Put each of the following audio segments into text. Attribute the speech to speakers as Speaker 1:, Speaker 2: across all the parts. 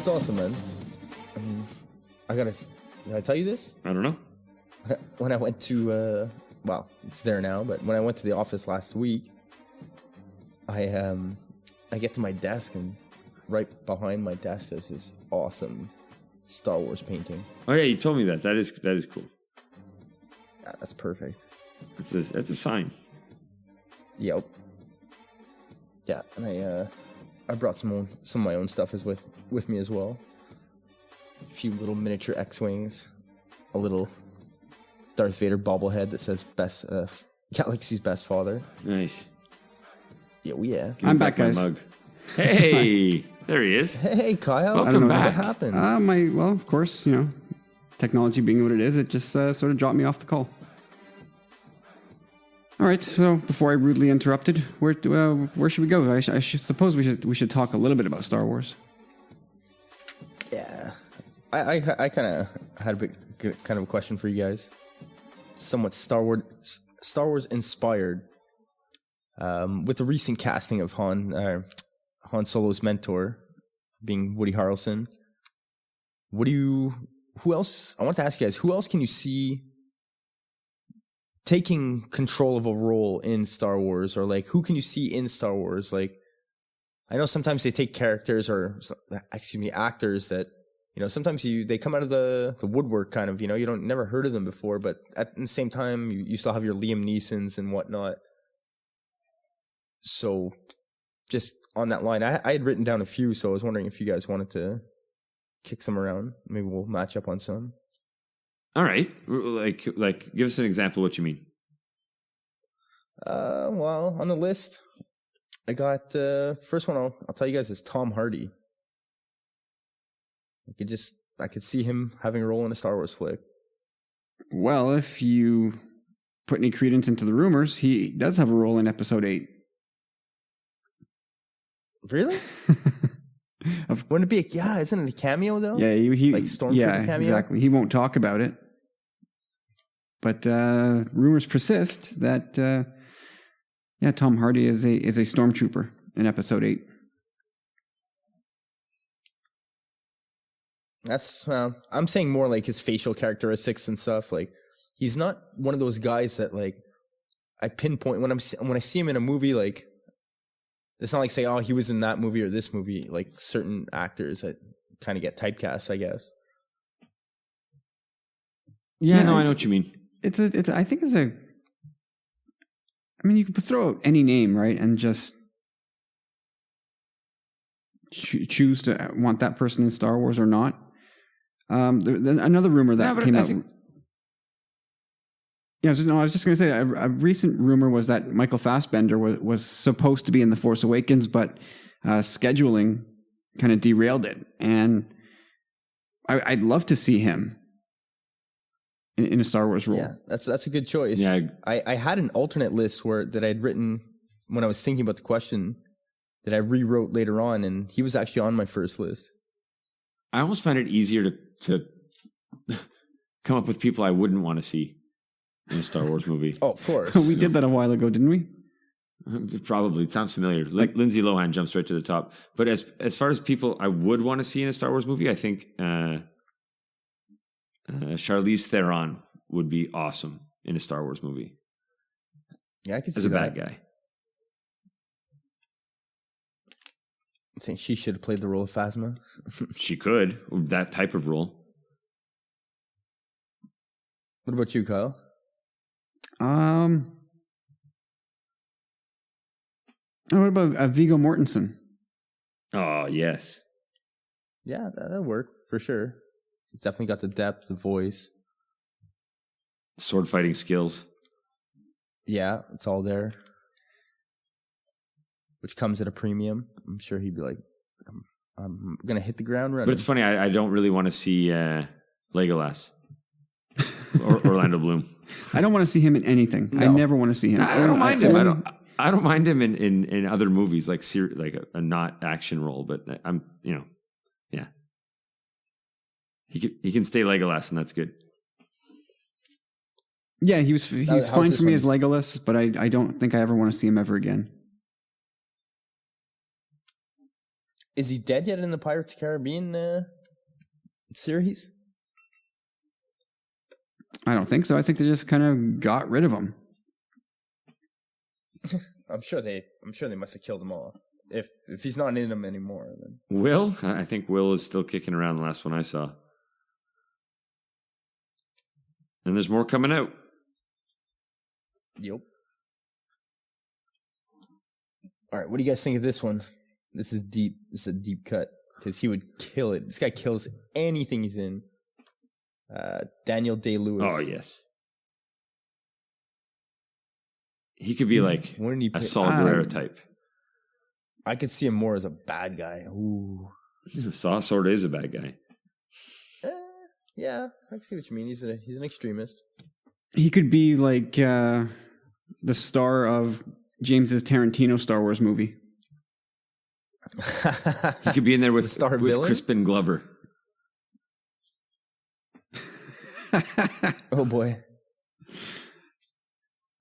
Speaker 1: It's awesome, man. Did I tell you this?
Speaker 2: I don't know.
Speaker 1: When I went to, well, it's there now, but when I went to the office last week, I get to my desk, and right behind my desk there's this awesome Star Wars painting.
Speaker 2: Oh yeah, you told me that. That is cool.
Speaker 1: Yeah, that's perfect.
Speaker 2: That's a sign.
Speaker 1: Yep. Yeah, and I brought some of my own stuff with me as well. A few little miniature X-wings, a little Darth Vader bobblehead that says Galaxy's best father.
Speaker 2: Nice.
Speaker 1: Yeah.
Speaker 3: I'm back, guys.
Speaker 2: Mug. Hey, there he is.
Speaker 1: Hey, Kyle.
Speaker 2: Welcome back.
Speaker 1: What happened?
Speaker 3: Well, of course, technology being what it is, it just sort of dropped me off the call. All right, so before I rudely interrupted, where should we go? I suppose we should talk a little bit about Star Wars.
Speaker 1: Yeah, I kind of had a bit kind of a question for you guys. Somewhat Star Wars inspired. With the recent casting of Han Solo's mentor being Woody Harrelson. Who else? I want to ask you guys, who else can you see taking control of a role in Star Wars, or like who can you see in Star Wars? Like, I know sometimes they take characters actors that, sometimes they come out of the woodwork kind of, you don't never heard of them before, but at the same time you still have your Liam Neesons and whatnot. So just on that line, I had written down a few, so I was wondering if you guys wanted to kick some around. Maybe we'll match up on some.
Speaker 2: All right. Like, give us an example of what you mean.
Speaker 1: Well, on the list, I got first one. I'll tell you guys is Tom Hardy. I could see him having a role in a Star Wars flick.
Speaker 3: Well, if you put any credence into the rumors, he does have a role in Episode 8.
Speaker 1: Really? Wouldn't it be isn't it a cameo though?
Speaker 3: Yeah, he
Speaker 1: like Stormtrooper cameo.
Speaker 3: Exactly. He won't talk about it, but rumors persist that Tom Hardy is a Stormtrooper in Episode 8. That's
Speaker 1: I'm saying more like his facial characteristics and stuff. Like, he's not one of those guys that like I pinpoint when I see him in a movie. Like, it's not like say, oh, he was in that movie or this movie. Like certain actors that kind of get typecast, I guess.
Speaker 2: Yeah, no, I know what you mean.
Speaker 3: I think it's a. I mean, you could throw out any name, right, and just choose to want that person in Star Wars or not. Another rumor that came out. I was just going to say a recent rumor was that Michael Fassbender was supposed to be in The Force Awakens, but scheduling kind of derailed it. And I'd love to see him in a Star Wars role.
Speaker 1: Yeah, that's a good choice.
Speaker 2: Yeah,
Speaker 1: I had an alternate list that I'd written when I was thinking about the question that I rewrote later on, and he was actually on my first list.
Speaker 2: I almost find it easier to come up with people I wouldn't want to see in a Star Wars movie.
Speaker 1: Oh, of course.
Speaker 3: We did that a while ago, didn't we?
Speaker 2: Probably. It sounds familiar. Lindsay Lohan jumps right to the top. But as far as people I would want to see in a Star Wars movie, I think Charlize Theron would be awesome in a Star Wars movie.
Speaker 1: Yeah, I could see
Speaker 2: as a
Speaker 1: that.
Speaker 2: bad guy.
Speaker 1: I think she should have played the role of Phasma.
Speaker 2: She could. That type of role.
Speaker 1: What about you, Kyle?
Speaker 3: What about Viggo Mortensen?
Speaker 2: Oh, yes.
Speaker 1: Yeah, that'll work for sure. He's definitely got the depth, the voice.
Speaker 2: Sword fighting skills.
Speaker 1: Yeah, it's all there. Which comes at a premium. I'm sure he'd be like, I'm going to hit the ground running.
Speaker 2: But it's funny, I don't really want to see Legolas or Orlando Bloom.
Speaker 3: I don't want to see him in anything. No. I never want to see him.
Speaker 2: I don't mind him. I don't mind him in other movies, like a not action role, but yeah. He can stay Legolas, and that's good.
Speaker 3: Yeah, he's fine for me as Legolas, but I don't think I ever want to see him ever again.
Speaker 1: Is he dead yet in the Pirates of the Caribbean series?
Speaker 3: I don't think so. I think they just kind of got rid of him.
Speaker 1: I'm sure they must have killed them all. If he's not in them anymore, then
Speaker 2: Will? I think Will is still kicking around, the last one I saw. And there's more coming out.
Speaker 1: Yep. All right, what do you guys think of this one? This is deep. This is a deep cut because he would kill it. This guy kills anything he's in. Daniel Day-Lewis.
Speaker 2: Oh, yes. He could be like a Saul Guerrero type.
Speaker 1: I could see him more as a bad guy. Ooh.
Speaker 2: Saw sort of is a bad guy.
Speaker 1: Yeah, I can see what you mean. He's an extremist.
Speaker 3: He could be like the star of James's Tarantino Star Wars movie.
Speaker 2: He could be in there with
Speaker 1: villain?
Speaker 2: Crispin Glover.
Speaker 1: Oh boy.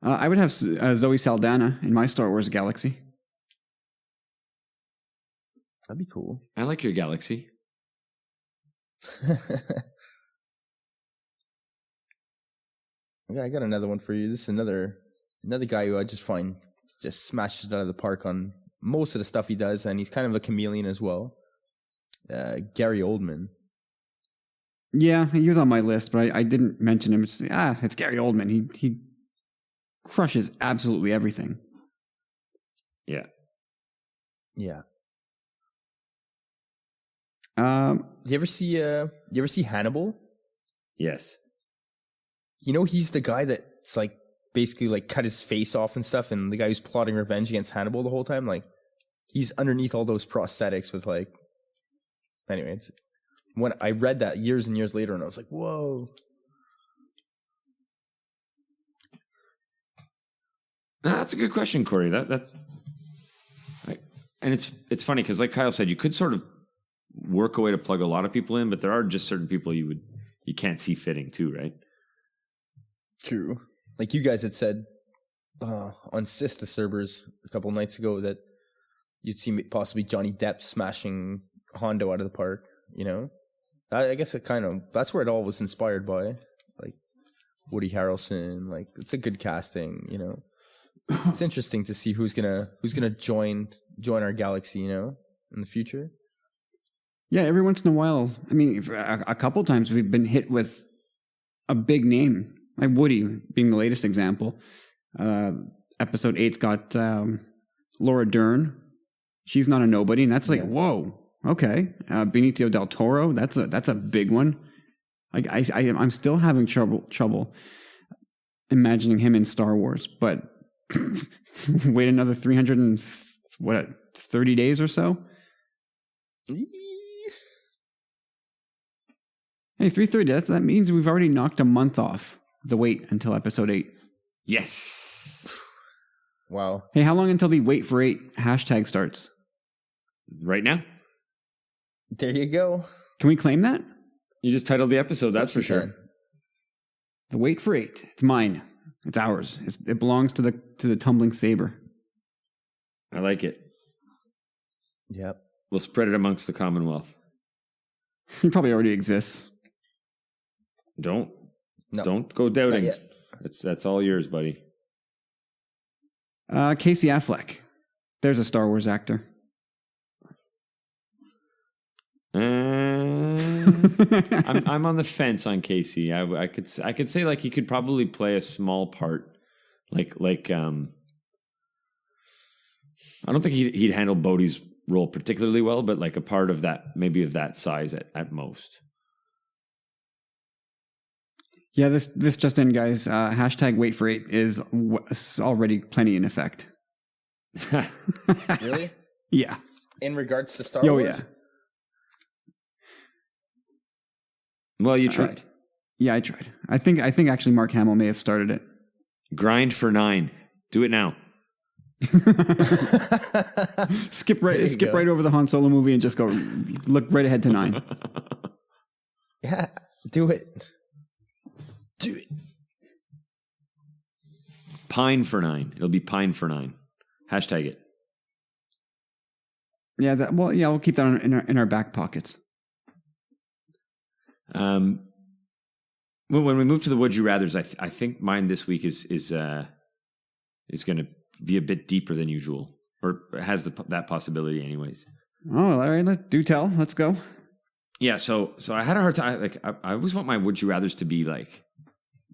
Speaker 3: I would have Zoe Saldana in my Star Wars galaxy.
Speaker 1: That'd be cool.
Speaker 2: I like your galaxy.
Speaker 1: Okay, I got another one for you. This is another guy who I just find just smashes it out of the park on most of the stuff he does, and he's kind of a chameleon as well. Gary Oldman.
Speaker 3: Yeah, he was on my list, but I didn't mention him. It's Gary Oldman. He crushes absolutely everything.
Speaker 2: Yeah.
Speaker 1: Yeah.
Speaker 3: Do
Speaker 1: you ever see Hannibal?
Speaker 2: Yes.
Speaker 1: You know, he's the guy that's like basically like cut his face off and stuff, and the guy who's plotting revenge against Hannibal the whole time. Like, he's underneath all those prosthetics with like. Anyway, it's when I read that years and years later, and I was like, whoa.
Speaker 2: That's a good question, Corey. That's and it's funny because, like Kyle said, you could sort of work a way to plug a lot of people in, but there are just certain people you can't see fitting too, right?
Speaker 1: True. Like you guys had said on Sith the servers a couple nights ago that you'd see possibly Johnny Depp smashing Hondo out of the park. You know, I guess that's where it all was inspired by, like Woody Harrelson. Like, it's a good casting. You know, it's interesting to see who's gonna join our galaxy. You know, in the future.
Speaker 3: Yeah, every once in a while. I mean, a couple times we've been hit with a big name, like Woody being the latest example. Episode 8's got Laura Dern. She's not a nobody, and that's like, whoa, okay. Benicio del Toro, that's a big one. Like I'm still having trouble imagining him in Star Wars, but wait another 30 days or so. Hey, 330, that means we've already knocked a month off the wait until episode 8.
Speaker 2: Yes.
Speaker 1: Wow.
Speaker 3: Hey, how long until the wait for 8 hashtag starts?
Speaker 2: Right now?
Speaker 1: There you go.
Speaker 3: Can we claim that?
Speaker 2: You just titled the episode, that's for sure.
Speaker 3: The wait for 8. It's mine. It's ours. It belongs to the tumbling saber.
Speaker 2: I like it.
Speaker 1: Yep.
Speaker 2: We'll spread it amongst the Commonwealth.
Speaker 3: It probably already exists.
Speaker 2: Don't go
Speaker 1: Not
Speaker 2: doubting.
Speaker 1: yet.
Speaker 2: That's all yours, buddy.
Speaker 3: Casey Affleck. There's a Star Wars actor.
Speaker 2: I'm on the fence on Casey. I could say like he could probably play a small part, like I don't think he'd handle Bodhi's role particularly well, but like a part of that, maybe of that size at most.
Speaker 3: Yeah, this just in, guys. Hashtag wait for 8 is already plenty in effect.
Speaker 1: Really?
Speaker 3: Yeah.
Speaker 1: In regards to Star Wars?
Speaker 3: Yeah.
Speaker 2: Well, you tried.
Speaker 3: Yeah, I tried. I think actually Mark Hamill may have started it.
Speaker 2: Grind for 9. Do it now.
Speaker 3: skip right over the Han Solo movie and just go look right ahead to 9.
Speaker 1: Yeah, do it. Do it.
Speaker 2: Pine for 9. It'll be Pine for 9. Hashtag it.
Speaker 3: Yeah, we'll keep that in our back pockets.
Speaker 2: When we move to the would you rather's, I think mine this week is going to be a bit deeper than usual, or has that possibility, anyways.
Speaker 3: Oh, all right. Do tell. Let's go.
Speaker 2: Yeah. So I had a hard time. Like I always want my would you rather's to be like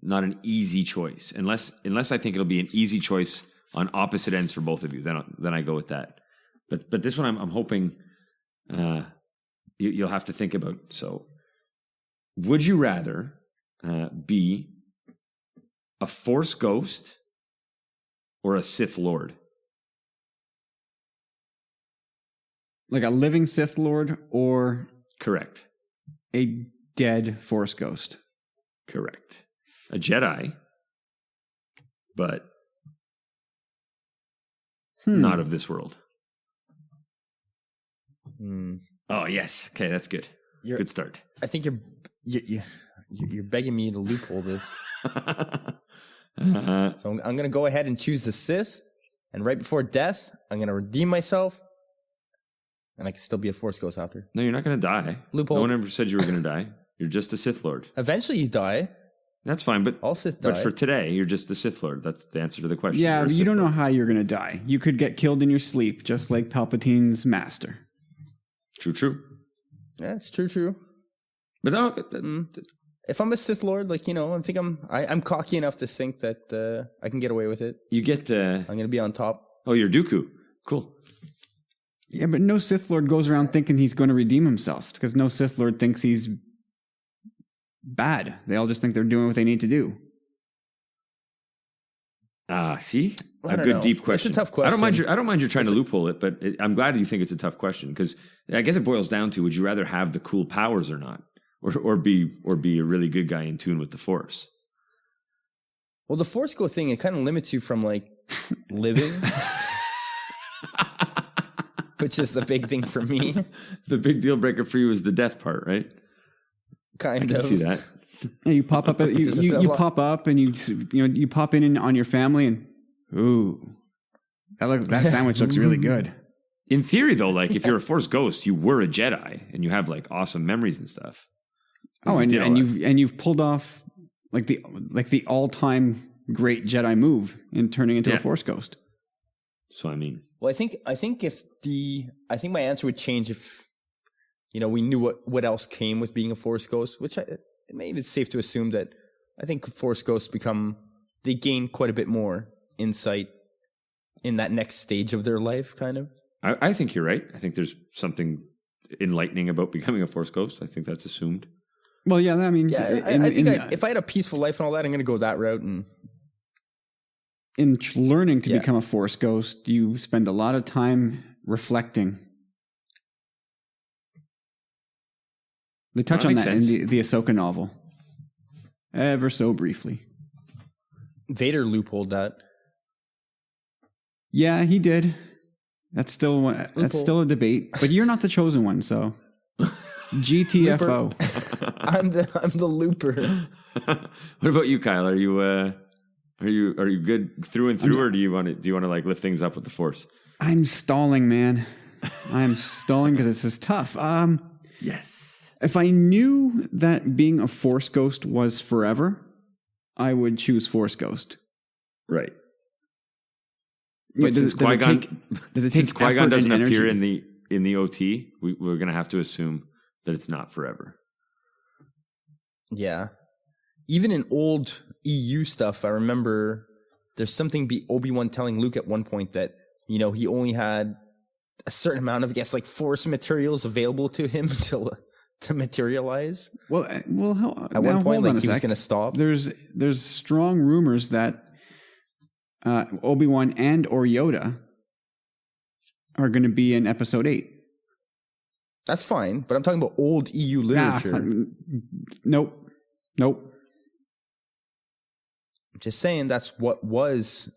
Speaker 2: not an easy choice, unless I think it'll be an easy choice on opposite ends for both of you. Then I go with that. But this one I'm hoping you'll have to think about. So, would you rather be a Force ghost or a Sith Lord?
Speaker 3: Like a living Sith Lord or
Speaker 2: Correct.
Speaker 3: A dead Force ghost?
Speaker 2: Correct. A Jedi, but not of this world. Oh, yes. Okay, that's good. Good start.
Speaker 1: I think you're begging me to loophole this. So I'm going to go ahead and choose the Sith, and right before death, I'm going to redeem myself, and I can still be a Force ghost after.
Speaker 2: No, you're not going to die.
Speaker 1: Loophole.
Speaker 2: No one ever said you were going to die. You're just a Sith Lord.
Speaker 1: Eventually you die.
Speaker 2: That's fine, but
Speaker 1: all Sith die.
Speaker 2: But for today, you're just a Sith Lord. That's the answer to the question.
Speaker 3: Yeah, but you don't know
Speaker 2: Lord.
Speaker 3: how you're going to die. You could get killed in your sleep, just like Palpatine's master.
Speaker 2: True.
Speaker 1: Yeah, it's true.
Speaker 2: But no,
Speaker 1: if I'm a Sith Lord, like, I think I'm cocky enough to think that I can get away with it.
Speaker 2: You get...
Speaker 1: I'm going to be on top.
Speaker 2: Oh, you're Dooku. Cool.
Speaker 3: Yeah, but no Sith Lord goes around thinking he's going to redeem himself, because no Sith Lord thinks he's bad. They all just think they're doing what they need to do.
Speaker 2: See? A good deep question.
Speaker 1: It's a tough question.
Speaker 2: I don't mind you trying to loophole it, but I'm glad you think it's a tough question, because I guess it boils down to, would you rather have the cool powers or not? Or be a really good guy in tune with the Force?
Speaker 1: Well, the Force ghost thing, it kind of limits you from, like, living. Which is the big thing for me.
Speaker 2: The big deal breaker for you is the death part, right?
Speaker 1: Kind
Speaker 2: I
Speaker 1: of.
Speaker 2: can see that.
Speaker 3: Yeah, you pop up. You pop up, and you pop in on your family, and ooh, that sandwich looks really good.
Speaker 2: In theory, though, like if you're a Force ghost, you were a Jedi, and you have like awesome memories and stuff.
Speaker 3: Oh, and you've pulled off like the all-time great Jedi move in turning into a Force ghost.
Speaker 2: So I mean,
Speaker 1: well, I think my answer would change if we knew what else came with being a Force ghost, which maybe it's safe to assume that I think Force ghosts they gain quite a bit more insight in that next stage of their life, kind of.
Speaker 2: I think you're right. I think there's something enlightening about becoming a Force ghost. I think that's assumed.
Speaker 3: Well, yeah, I mean,
Speaker 1: I think if I had a peaceful life and all that, I'm going to go that route. And
Speaker 3: in learning to become a Force ghost, you spend a lot of time reflecting. They touch on that in the Ahsoka novel, ever so briefly.
Speaker 1: Vader loopholed that.
Speaker 3: Yeah, he did. That's still a debate, but you're not the chosen one, so GTFO.
Speaker 1: I'm the looper.
Speaker 2: What about you, Kyle? Are you good through and through, or do you want to like lift things up with the Force?
Speaker 3: I'm stalling, man. I'm stalling because this is tough.
Speaker 2: Yes.
Speaker 3: If I knew that being a Force ghost was forever, I would choose Force ghost.
Speaker 2: Right.
Speaker 3: But
Speaker 2: since Qui-Gon doesn't appear in the OT, we're going to have to assume that it's not forever.
Speaker 1: Yeah. Even in old EU stuff, I remember there's something Obi-Wan telling Luke at one point that, he only had a certain amount of, I guess, like Force materials available to him to materialize.
Speaker 3: Well, at
Speaker 1: one point, like he was going to stop.
Speaker 3: There's strong rumors that Obi-Wan and or Yoda are going to be in Episode 8.
Speaker 1: That's fine, but I'm talking about old EU literature.
Speaker 3: Nope.
Speaker 1: I'm just saying that's what was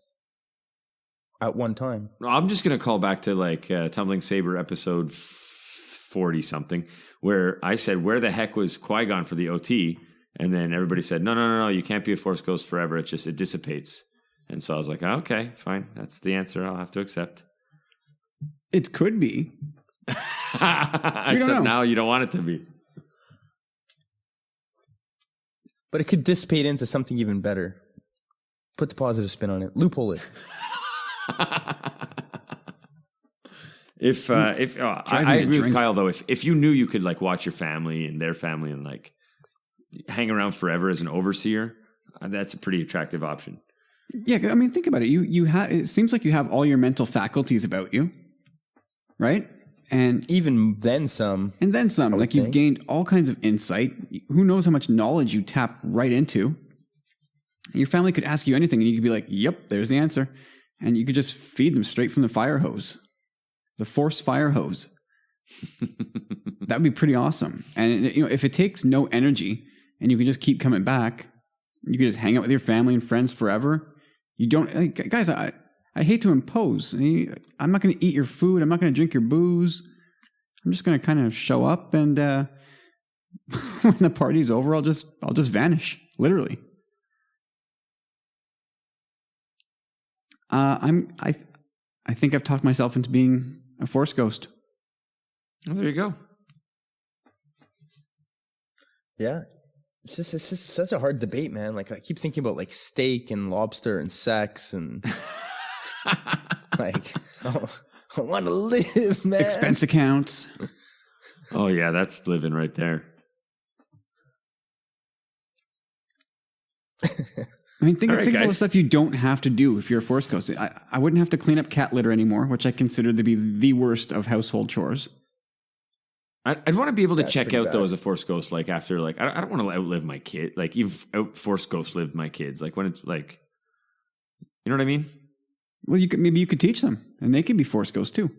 Speaker 1: at one time.
Speaker 2: I'm just going to call back to like Tumbling Saber episode 40 something, where I said, where the heck was Qui-Gon for the OT? And then everybody said, no, you can't be a Force ghost forever. It dissipates. And so I was like, okay, fine. That's the answer I'll have to accept.
Speaker 3: It could be,
Speaker 2: Except now you don't want it to be.
Speaker 1: But it could dissipate into something even better. Put the positive spin on it. Loophole it.
Speaker 2: I agree with Kyle though. If you knew you could like watch your family and their family and like hang around forever as an overseer, that's a pretty attractive option.
Speaker 3: Yeah, I mean, think about it. You have. It seems like you have all your mental faculties about you, right? And
Speaker 1: even then some.
Speaker 3: And then some. Like you've gained all kinds of insight. Who knows how much knowledge you tap right into? Your family could ask you anything and you could be like, yep, there's the answer. And you could just feed them straight from the fire hose. The Force fire hose. That would be pretty awesome. And if it takes no energy and you can just keep coming back, you can just hang out with your family and friends forever. You don't, guys, I hate to impose. I'm not going to eat your food. I'm not going to drink your booze. I'm just going to kind of show up and when the party's over, I'll just vanish, literally. I think I've talked myself into being a Force ghost.
Speaker 2: Oh, there you go.
Speaker 1: Yeah. It's just such a hard debate, man. Like I keep thinking about like steak and lobster and sex and like I want to live, man.
Speaker 3: Expense accounts.
Speaker 2: Oh yeah, that's living right there.
Speaker 3: I mean, think of all the stuff you don't have to do if you're a Force ghost. I wouldn't have to clean up cat litter anymore, which I consider to be the worst of household chores.
Speaker 2: I'd want to be able to check out though as a Force ghost. Like after, like I don't want to outlive my kid. Like you've Force ghost lived my kids. Like when it's like, you know what I mean?
Speaker 3: Well, maybe you could teach them, and they could be Force ghosts too.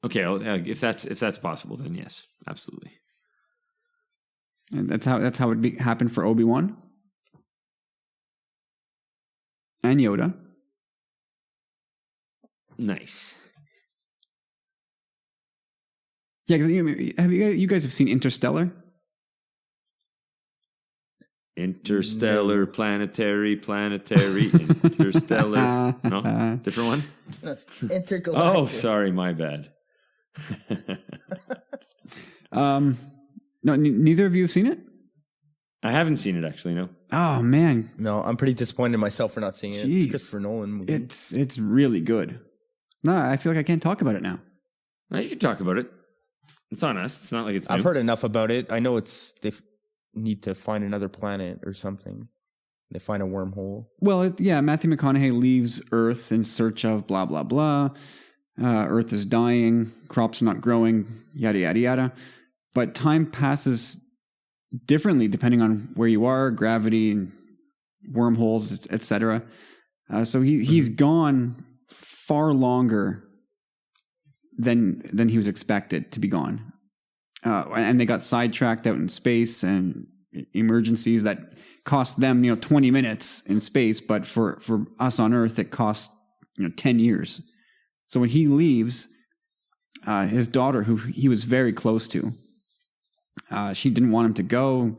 Speaker 2: Okay, if that's possible, then yes, absolutely.
Speaker 3: And that's how it happened for Obi-Wan and Yoda.
Speaker 2: Nice.
Speaker 3: Yeah, because you guys have seen Interstellar?
Speaker 2: Interstellar, planetary, interstellar. No? Different one?
Speaker 1: That's intergalactic.
Speaker 2: Oh, sorry, my bad.
Speaker 3: No, neither of you have seen it?
Speaker 2: I haven't seen it, actually, no.
Speaker 3: Oh, man.
Speaker 1: No, I'm pretty disappointed in myself for not seeing it.
Speaker 3: Jeez.
Speaker 1: It's Christopher Nolan movie.
Speaker 3: It's really good. No, I feel like I can't talk about it now.
Speaker 2: No, you can talk about it. It's on us. It's not like it's new.
Speaker 1: I've heard enough about it. I know they need to find another planet or something. They find a wormhole.
Speaker 3: Well, Matthew McConaughey leaves Earth in search of blah, blah, blah. Earth is dying. Crops are not growing. Yada, yada, yada. But time passes differently depending on where you are, gravity, wormholes, etc. So he's gone far longer than he was expected to be gone. And they got sidetracked out in space and emergencies that cost them, 20 minutes in space, but for us on Earth, it cost, 10 years. So when he leaves, his daughter, who he was very close to, she didn't want him to go.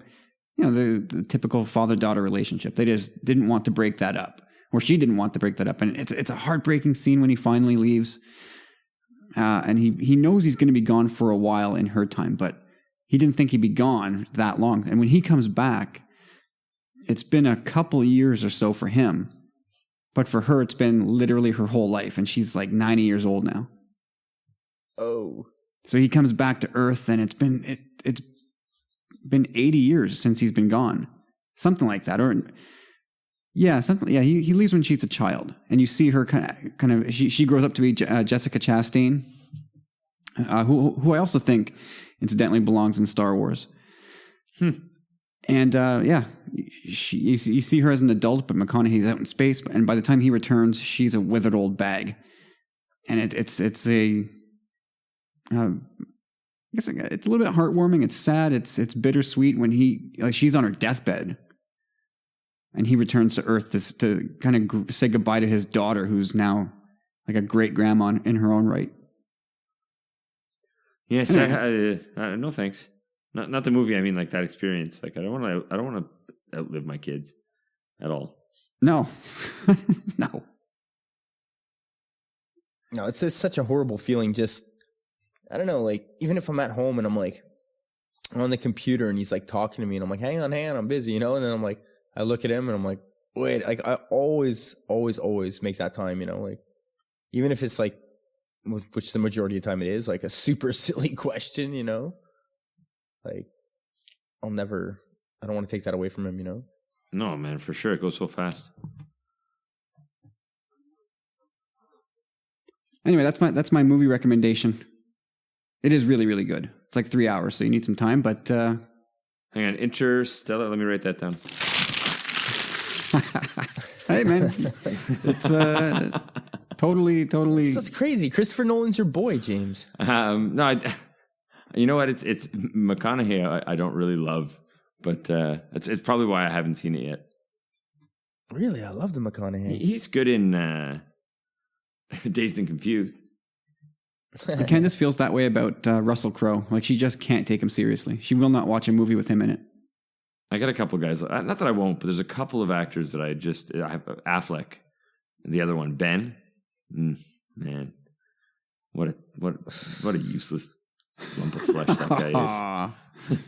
Speaker 3: The typical father-daughter relationship. They just didn't want to break that up, or she didn't want to break that up. And it's a heartbreaking scene when he finally leaves. And he knows he's going to be gone for a while in her time, but he didn't think he'd be gone that long. And when he comes back, it's been a couple years or so for him. But for her, it's been literally her whole life. And she's like 90 years old now.
Speaker 1: Oh. So
Speaker 3: he comes back to Earth, and it's been 80 years since he's been gone. Something like that. He leaves when she's a child, and you see her kind of she grows up to be Jessica Chastain, who I also think incidentally belongs in Star Wars. And you see her as an adult, but McConaughey's out in space, and by the time he returns, she's a withered old bag, and it's a I guess it's a little bit heartwarming. It's sad. It's bittersweet when she's on her deathbed. And he returns to Earth to kind of say goodbye to his daughter, who's now like a great grandma in her own right.
Speaker 2: Yes, anyway. No thanks. Not the movie. I mean, like that experience. Like I don't want to outlive my kids at all.
Speaker 3: No, no.
Speaker 1: No, it's such a horrible feeling. Just I don't know, like, even if I'm at home and I'm like on the computer and he's like talking to me and I'm like, hang on, I'm busy, you know? And then I'm like, I look at him and I'm like, wait, like, I always make that time, you know? Like, even if it's like, which the majority of the time it is, like a super silly question, you know? Like, I don't want to take that away from him, you know?
Speaker 2: No, man, for sure. It goes so fast.
Speaker 3: Anyway, that's my movie recommendation. It is really, really good. It's like 3 hours, so you need some time, but...
Speaker 2: Hang on, Interstellar. Let me write that down.
Speaker 3: Hey, man. It's totally...
Speaker 1: That's crazy. Christopher Nolan's your boy, James.
Speaker 2: No, you know what? It's McConaughey I don't really love, but it's probably why I haven't seen it yet.
Speaker 1: Really? I love the McConaughey.
Speaker 2: He's good in Dazed and Confused.
Speaker 3: Candace feels that way about Russell Crowe. Like, she just can't take him seriously. She will not watch a movie with him in it.
Speaker 2: I got a couple guys, not that I won't, but there's a couple of actors that I have Affleck, and the other one, Ben. Man, what a useless lump of flesh that guy is.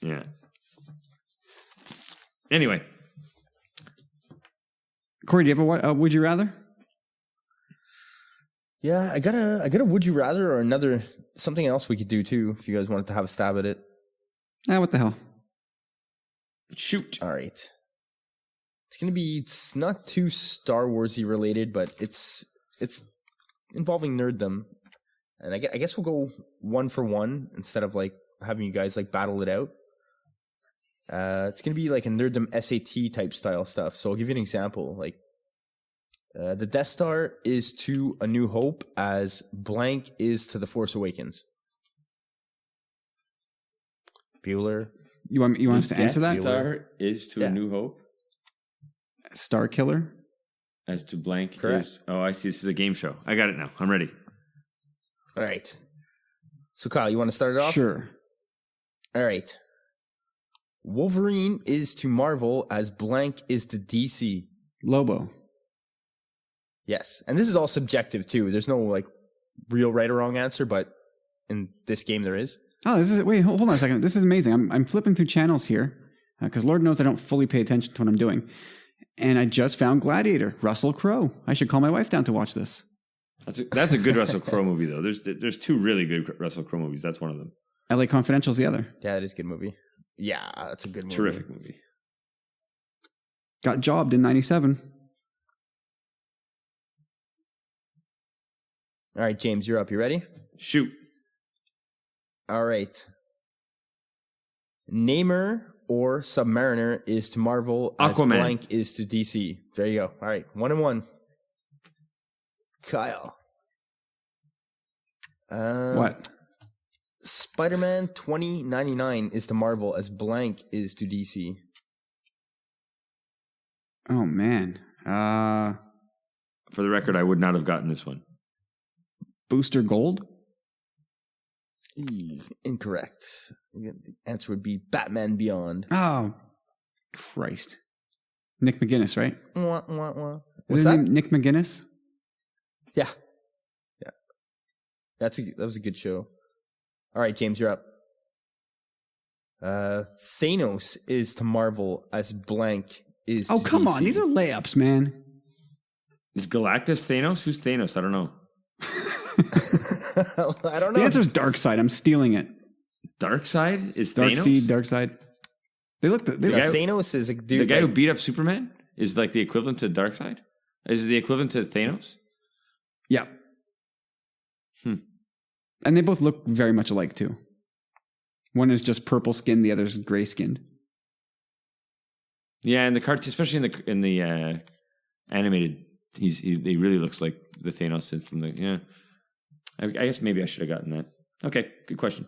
Speaker 2: Yeah. Anyway.
Speaker 3: Corey, do you have a would you rather?
Speaker 1: Yeah, I got a would you rather or something else we could do too if you guys wanted to have a stab at it.
Speaker 3: What the hell?
Speaker 2: Shoot.
Speaker 1: All right. It's not too Star Warsy related, but it's involving nerddom. And I guess we'll go one for one instead of like having you guys like battle it out. It's going to be like a nerddom SAT type style stuff. So I'll give you an example. Like, the Death Star is to A New Hope as blank is to The Force Awakens. Bueller.
Speaker 3: You want us to answer that?
Speaker 2: Death Star is to A New Hope.
Speaker 3: Star Killer.
Speaker 2: As to blank.
Speaker 1: Correct.
Speaker 2: Oh, I see. This is a game show. I got it now. I'm ready.
Speaker 1: All right. So Kyle, you want to start it off?
Speaker 3: Sure.
Speaker 1: All right. Wolverine is to Marvel as blank is to DC.
Speaker 3: Lobo.
Speaker 1: Yes. And this is all subjective too. There's no like real right or wrong answer, but in this game there is.
Speaker 3: Oh, hold on a second. This is amazing. I'm flipping through channels here because Lord knows I don't fully pay attention to what I'm doing. And I just found Gladiator, Russell Crowe. I should call my wife down to watch this.
Speaker 2: That's a good Russell Crowe movie though. There's two really good Russell Crowe movies. That's one of them.
Speaker 3: LA Confidential's the other.
Speaker 1: Yeah, that is a good movie. Yeah, that's a good movie.
Speaker 2: Terrific movie.
Speaker 3: Got jobbed in 97.
Speaker 1: All right, James, you're up. You ready?
Speaker 2: Shoot.
Speaker 1: All right. Namor or Submariner is to Marvel as
Speaker 2: Aquaman.
Speaker 1: blank is to DC. There you go. All right, 1-1. Kyle.
Speaker 3: What?
Speaker 1: Spider-Man 2099 is to Marvel as blank is to DC.
Speaker 3: Oh, man.
Speaker 2: For the record, I would not have gotten this one.
Speaker 3: Booster Gold?
Speaker 1: Incorrect. The answer would be Batman Beyond.
Speaker 3: Oh, Christ. Nick McGinnis, right?
Speaker 1: Wah, wah, wah.
Speaker 3: Is
Speaker 1: What's
Speaker 3: his
Speaker 1: that?
Speaker 3: name Nick McGinnis?
Speaker 1: Yeah. That was a good show. All right, James, you're up. Thanos is to Marvel as blank is to
Speaker 3: come
Speaker 1: DC.
Speaker 3: on. These are layups, man.
Speaker 2: Is Galactus Thanos? Who's Thanos? I don't know.
Speaker 1: I don't know.
Speaker 3: The answer is Darkseid. I'm stealing it.
Speaker 2: Darkseid is
Speaker 3: Darkseid,
Speaker 2: Thanos?
Speaker 3: Darkseid. They look...
Speaker 1: Thanos is a dude.
Speaker 2: The guy who beat up Superman is like the equivalent to Darkseid? Is it the equivalent to Thanos?
Speaker 3: Yeah. And they both look very much alike, too. One is just purple skinned, the other is gray skinned.
Speaker 2: Yeah, in the cartoon, especially in the animated, he really looks like the Thanos from the... Yeah. I guess maybe I should have gotten that. Okay, good question.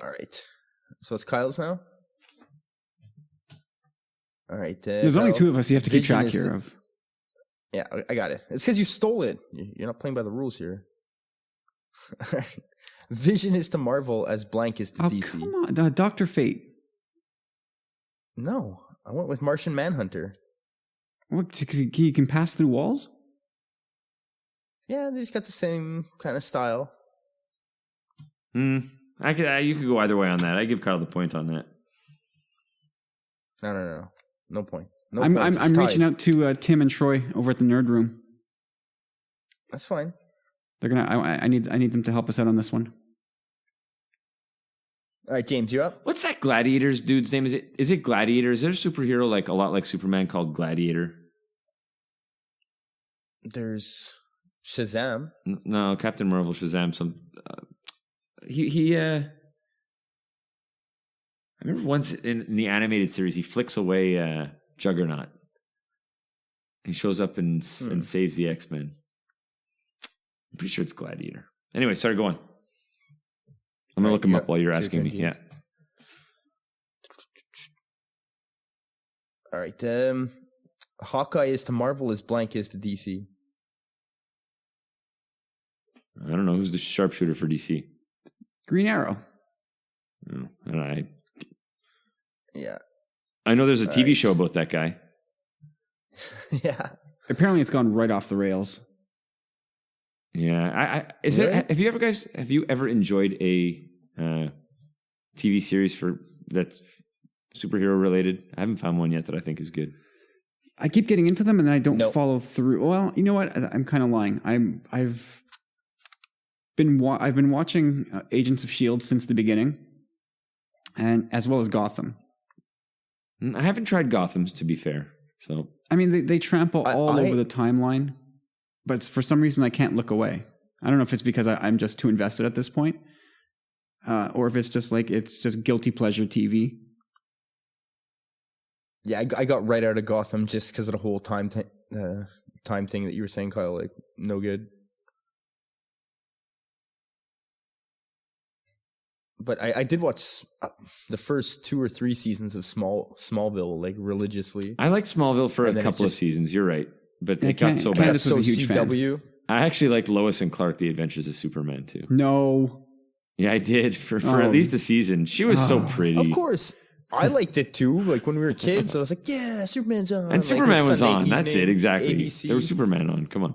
Speaker 1: All right. So it's Kyle's now? All right.
Speaker 3: There's only two of us you have to keep track here of.
Speaker 1: Yeah, I got it. It's because you stole it. You're not playing by the rules here. Vision is to Marvel as blank is to DC.
Speaker 3: Come on. Dr. Fate.
Speaker 1: No, I went with Martian Manhunter.
Speaker 3: What, because he can pass through walls?
Speaker 1: Yeah, they just got the same kind of style.
Speaker 2: You could go either way on that. I give Kyle the point on that.
Speaker 1: No point.
Speaker 3: I'm reaching out to Tim and Troy over at the Nerd Room.
Speaker 1: That's fine.
Speaker 3: They're gonna. I need them to help us out on this one.
Speaker 1: All right, James, you up?
Speaker 2: What's that Gladiator's dude's name? Is it Gladiator? Is there a superhero like a lot like Superman called Gladiator?
Speaker 1: There's Shazam.
Speaker 2: No, Captain Marvel, Shazam. I remember once in the animated series, he flicks away Juggernaut. He shows up and saves the X-Men. I'm pretty sure it's Gladiator. Anyway, sorry, go on. I'm going to look him up while you're asking me. Yeah.
Speaker 1: All right. Hawkeye is to Marvel as blank is to DC.
Speaker 2: I don't know. Who's the sharpshooter for DC?
Speaker 3: Green Arrow.
Speaker 2: Oh, I don't know.
Speaker 1: Yeah.
Speaker 2: I know there's a TV show about that guy.
Speaker 1: Yeah.
Speaker 3: Apparently it's gone right off the rails.
Speaker 2: Yeah. Have you ever enjoyed a TV series that's superhero related? I haven't found one yet that I think is good.
Speaker 3: I keep getting into them and then I don't follow through. Well, you know what? I'm kind of lying. I've been watching Agents of S.H.I.E.L.D. since the beginning, and as well as Gotham.
Speaker 2: I haven't tried Gotham, to be fair. So
Speaker 3: I mean, they trample all over the timeline, but for some reason I can't look away. I don't know if it's because I'm just too invested at this point, or if it's just guilty pleasure TV.
Speaker 1: Yeah, I got right out of Gotham just because of the whole time thing that you were saying, Kyle. Like, no good. But I did watch the first 2 or 3 seasons of Smallville, like, religiously.
Speaker 2: I liked Smallville for a couple of seasons. You're right, but it got so bad.
Speaker 3: Candace was a huge
Speaker 1: CW.
Speaker 3: fan.
Speaker 2: I actually liked Lois and Clark: The Adventures of Superman too.
Speaker 3: No.
Speaker 2: Yeah, I did for at least a season. She was so pretty.
Speaker 1: Of course. I liked it too. Like when we were kids, I was like, yeah, Superman's on.
Speaker 2: And Superman was on. That's it, exactly.
Speaker 1: ABC.
Speaker 2: There was Superman on. Come on.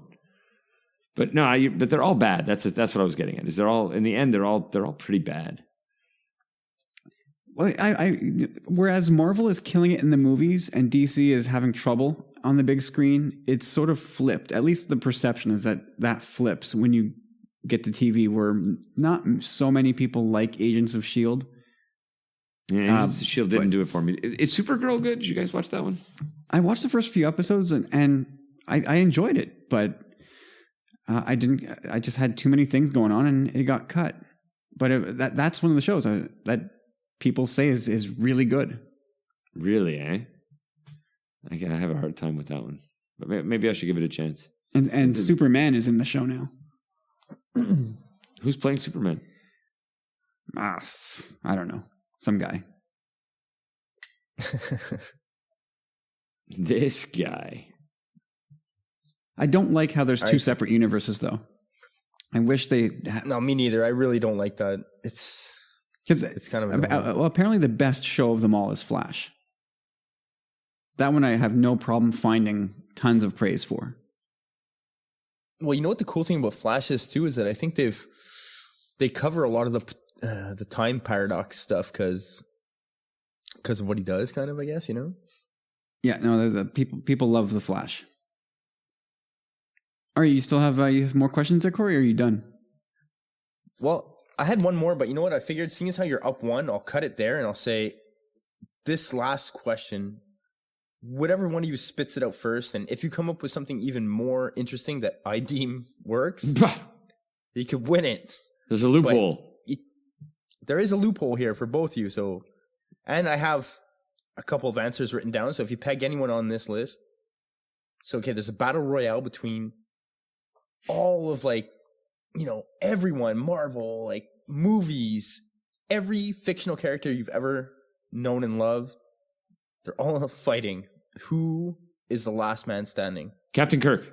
Speaker 2: But no, but they're all bad. That's what I was getting at. Is they're all in the end they're all pretty bad.
Speaker 3: Well, whereas Marvel is killing it in the movies and DC is having trouble on the big screen, it's sort of flipped. At least the perception is that flips when you get to TV, where not so many people like Agents of S.H.I.E.L.D.
Speaker 2: Yeah, Agents of S.H.I.E.L.D. didn't do it for me. Is Supergirl good? Did you guys watch that one?
Speaker 3: I watched the first few episodes and I enjoyed it, but I didn't. I just had too many things going on and it got cut. But that's one of the shows that people say is really good.
Speaker 2: Really, eh? I have a hard time with that one, but maybe I should give it a chance.
Speaker 3: And Superman is in the show now.
Speaker 2: Who's playing Superman?
Speaker 3: I don't know. Some guy.
Speaker 2: This guy.
Speaker 3: I don't like how there's two separate universes, though. I wish they...
Speaker 1: No, me neither. I really don't like that. It's kind of...
Speaker 3: Well, apparently the best show of them all is Flash. That one I have no problem finding tons of praise for.
Speaker 1: Well, you know what the cool thing about Flash is, too, is that I think they cover a lot of the time paradox stuff because of what he does, kind of, I guess, you know?
Speaker 3: Yeah, no, people love the Flash. All right, you still have you have more questions there, Corey, or are you done?
Speaker 1: Well, I had one more, but you know what? I figured, seeing as how you're up one, I'll cut it there and I'll say this last question, whatever one of you spits it out first, and if you come up with something even more interesting that I deem works, you could win it.
Speaker 2: There's a loophole.
Speaker 1: There is a loophole here for both of you. So, and I have a couple of answers written down. So if you peg anyone on this list, so okay, there's a battle royale between all of, like, you know, everyone, Marvel, like movies, every fictional character you've ever known and loved. They're all fighting. Who is the last man standing?
Speaker 2: Captain Kirk.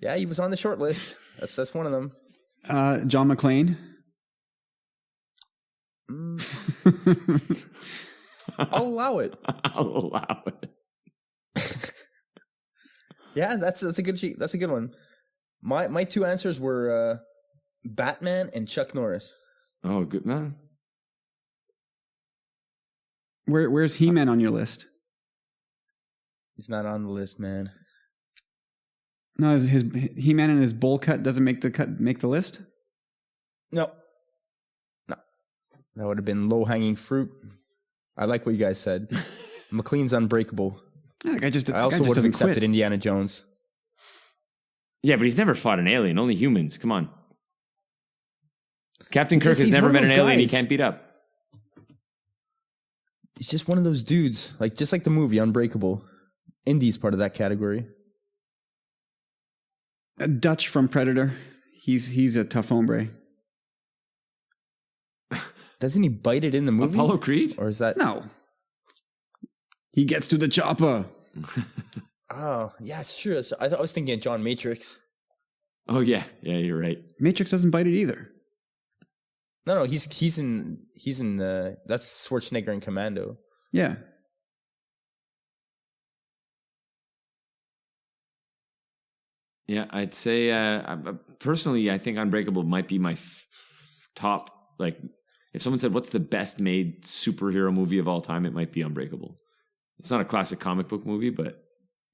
Speaker 1: Yeah, he was on the short list. That's one of them.
Speaker 3: John McClane.
Speaker 1: I'll allow it.
Speaker 2: I'll allow it.
Speaker 1: Yeah, that's a good one. My two answers were Batman and Chuck Norris.
Speaker 2: Oh, good man.
Speaker 3: Where's He-Man on your list?
Speaker 1: He's not on the list, man.
Speaker 3: No, his He-Man and his bowl cut doesn't make the list?
Speaker 1: No. That would have been low-hanging fruit. I like what you guys said. McLean's unbreakable. I also would have accepted Indiana Jones.
Speaker 2: Yeah, but he's never fought an alien. Only humans. Come on. Captain Kirk has never met an alien he can't beat up.
Speaker 1: He's just one of those dudes. Just like the movie Unbreakable. Indy's part of that category.
Speaker 3: Dutch from Predator. He's a tough hombre.
Speaker 1: Doesn't he bite it in the movie?
Speaker 2: Apollo Creed?
Speaker 1: Or is that...
Speaker 3: No. He gets to the chopper.
Speaker 1: Oh, yeah, it's true. I was thinking of John Matrix.
Speaker 2: Oh, yeah. Yeah, you're right.
Speaker 3: Matrix doesn't bite it either.
Speaker 1: No, he's in that's Schwarzenegger in Commando.
Speaker 3: Yeah.
Speaker 2: Yeah, I'd say, personally, I think Unbreakable might be my top, if someone said, what's the best made superhero movie of all time, it might be Unbreakable. It's not a classic comic book movie, but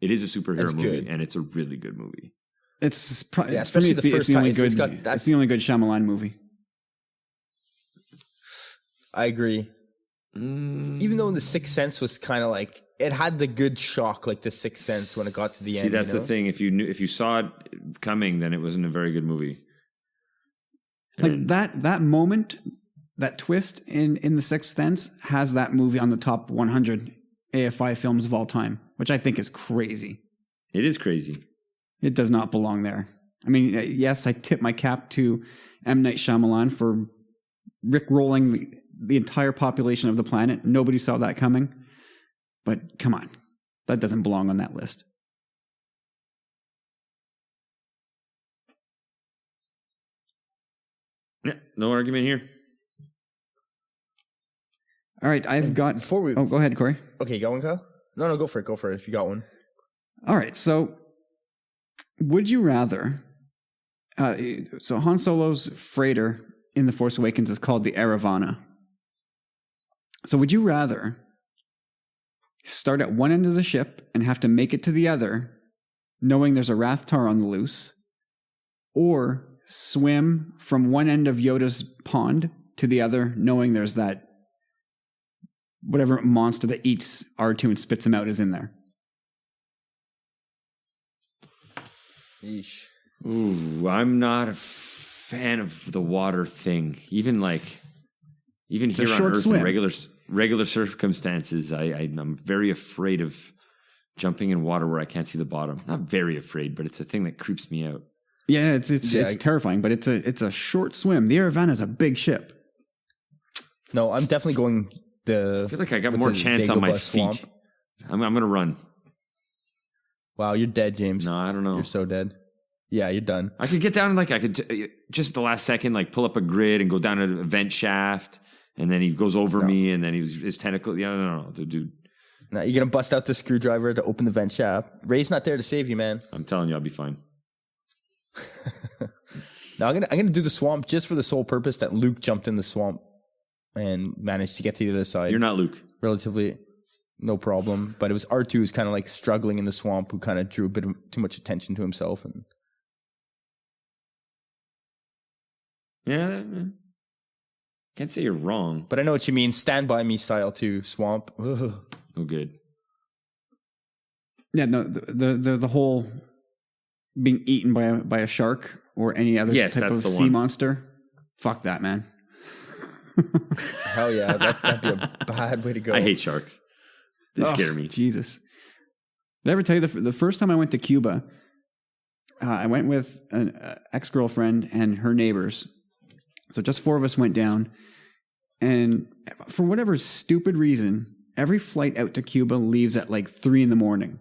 Speaker 2: it is a superhero movie, and it's a really good movie.
Speaker 3: It's probably,
Speaker 1: especially the first time.
Speaker 3: It's the only good Shyamalan movie.
Speaker 1: I agree. Even though The Sixth Sense was kind of it had the good shock, like The Sixth Sense when it got to the end.
Speaker 2: See, that's the thing. If you saw it coming, then it wasn't a very good movie.
Speaker 3: That moment, that twist in The Sixth Sense has that movie on the top 100 AFI films of all time, which I think is crazy.
Speaker 2: It is crazy.
Speaker 3: It does not belong there. I mean, yes, I tip my cap to M. Night Shyamalan for rickrolling the entire population of the planet. Nobody saw that coming. But come on, that doesn't belong on that list.
Speaker 2: Yeah, no argument here.
Speaker 3: All right, I've got... go ahead, Corey.
Speaker 1: Okay, you got one, Kyle? No, go for it. Go for it if you got one.
Speaker 3: All right, so would you rather... so Han Solo's freighter in The Force Awakens is called the Eravana. So would you rather start at one end of the ship and have to make it to the other, knowing there's a Rathtar on the loose, or swim from one end of Yoda's pond to the other, knowing there's that whatever monster that eats R2 and spits him out is in there?
Speaker 1: Yeesh.
Speaker 2: Ooh, I'm not a fan of the water thing. Even
Speaker 3: it's
Speaker 2: here on Earth
Speaker 3: swim.
Speaker 2: in regular circumstances, I'm very afraid of jumping in water where I can't see the bottom. Not very afraid, but it's a thing that creeps me out.
Speaker 3: Yeah, it's terrifying, but it's a short swim. The Eravana is a big ship.
Speaker 1: No, I'm definitely going
Speaker 2: I feel like I got more chance on my feet. Swamp. I'm going to run.
Speaker 1: Wow, you're dead, James.
Speaker 2: No, I don't know.
Speaker 1: You're so dead. Yeah, you're done.
Speaker 2: I could get down and I could just at the last second pull up a grid and go down a vent shaft, and then he goes over me, and then his tentacle. Yeah, no, dude.
Speaker 1: No, you're gonna bust out the screwdriver to open the vent shaft. Ray's not there to save you, man.
Speaker 2: I'm telling you, I'll be fine.
Speaker 1: No, I'm gonna do the swamp just for the sole purpose that Luke jumped in the swamp and managed to get to the other side.
Speaker 2: You're not Luke.
Speaker 1: Relatively, no problem. But it was R2 who's kind of struggling in the swamp, who kind of drew a bit of too much attention to himself. And
Speaker 2: yeah, can't say you're wrong.
Speaker 1: But I know what you mean. Stand By Me style too. Swamp. Ugh.
Speaker 2: Oh, good.
Speaker 3: Yeah, no, the whole being eaten by a shark or any other type of sea monster. Fuck that, man.
Speaker 1: Hell yeah, that'd be a bad way to go.
Speaker 2: I hate sharks. They scare me.
Speaker 3: Jesus. Did I ever tell you the first time I went to Cuba, I went with an ex-girlfriend and her neighbors. So just four of us went down. And for whatever stupid reason, every flight out to Cuba leaves at 3 a.m.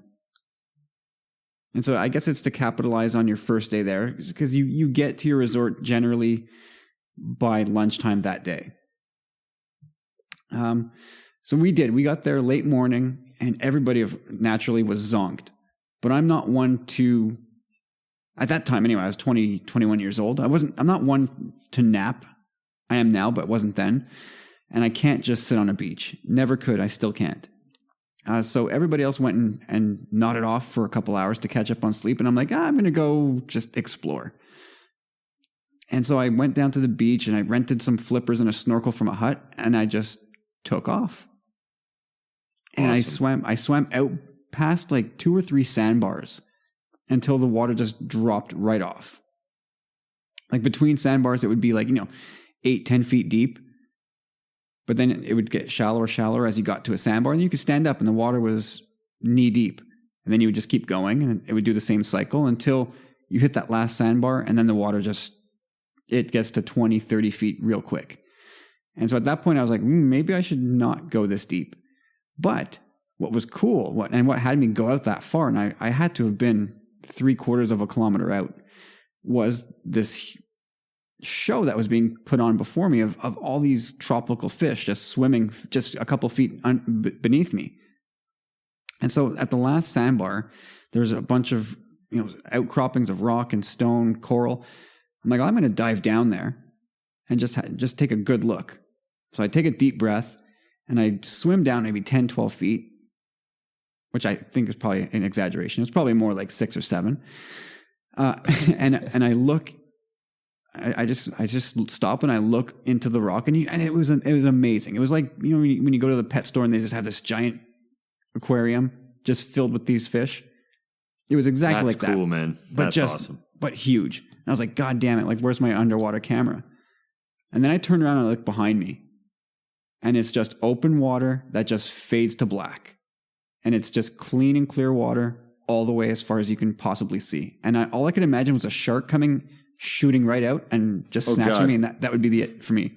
Speaker 3: And so I guess it's to capitalize on your first day there, because you get to your resort generally by lunchtime that day. So we got there late morning, and everybody naturally was zonked. but I'm not one to, at that time anyway, I was 20, 21 years old. I'm not one to nap. I am now, but wasn't then. And I can't just sit on a beach. Never could. I still can't. So everybody else went and nodded off for a couple hours to catch up on sleep. And I'm like, I'm going to go just explore. And so I went down to the beach and I rented some flippers and a snorkel from a hut and I just took off. And
Speaker 2: Awesome.
Speaker 3: I swam out past like 2 or 3 sandbars until the water just dropped right off. Like between sandbars, it would be like, 8, 10 feet deep. But then it would get shallower as you got to a sandbar, and you could stand up and the water was knee deep. And then you would just keep going and it would do the same cycle until you hit that last sandbar, and then the water it gets to 20, 30 feet real quick. And so at that point I was like, maybe I should not go this deep. But what was cool, what had me go out that far, and I had to have been 3/4 of a kilometer out, was this show that was being put on before me of all these tropical fish just swimming just a couple feet beneath me. And so at the last sandbar, there's a bunch of outcroppings of rock and stone, coral. I'm like, I'm going to dive down there and just take a good look. So I take a deep breath and I swim down maybe 10, 12 feet, which I think is probably an exaggeration. It's probably more like 6 or 7. And I look. I just stop and I look into the rock, and it was amazing. It was like, when you go to the pet store and they just have this giant aquarium just filled with these fish. It was exactly like that.
Speaker 2: That's cool, man. That's awesome.
Speaker 3: But huge. And I was like, God damn it. Like, where's my underwater camera? And then I turned around and I looked behind me, and it's just open water that just fades to black. And it's just clean and clear water all the way as far as you can possibly see. And all I could imagine was a shark shooting right out and just snatching me, and that would be it for me.